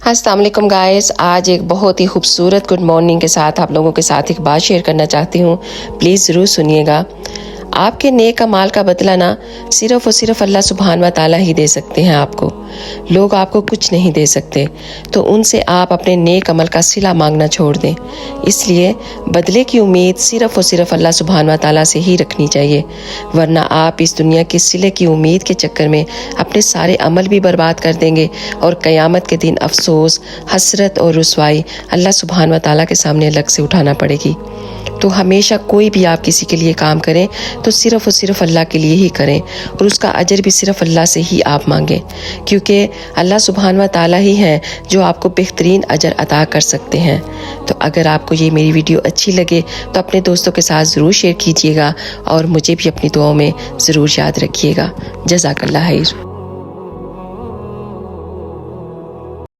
अस्सलाम वालेकुम गाइस, आज एक बहुत ही खूबसूरत गुड मॉर्निंग के साथ आप लोगों के साथ एक बात शेयर करना चाहती हूँ। प्लीज़ ज़रूर सुनिएगा। आपके नेक अमाल का बदला ना सिर्फ़ और सिर्फ अल्लाह सुब्हान व तआला ही दे सकते हैं आपको। लोग आपको कुछ नहीं दे सकते, तो उनसे आप अपने नेक अमल का सिला मांगना छोड़ दें। इसलिए बदले की उम्मीद सिर्फ़ और सिर्फ अल्लाह सुब्हान व तआला से ही रखनी चाहिए, वरना आप इस दुनिया के सिले की उम्मीद के चक्कर में अपने सारे अमल भी बर्बाद कर देंगे और क़यामत के दिन अफसोस, हसरत और रुसवाई अल्लाह सुब्हान व तआला के सामने अलग से उठाना पड़ेगी। तो हमेशा कोई भी आप किसी के लिए काम करें तो सिर्फ़ और सिर्फ अल्लाह के लिए ही करें और उसका अजर भी सिर्फ अल्लाह से ही आप मांगें, क्योंकि अल्लाह सुब्हान व तआला ही हैं जो आपको बेहतरीन अजर अता कर सकते हैं। तो अगर आपको ये मेरी वीडियो अच्छी लगे तो अपने दोस्तों के साथ ज़रूर शेयर कीजिएगा और मुझे भी अपनी दुआओं में ज़रूर याद रखिएगा। जज़ाकल्लाह खैर।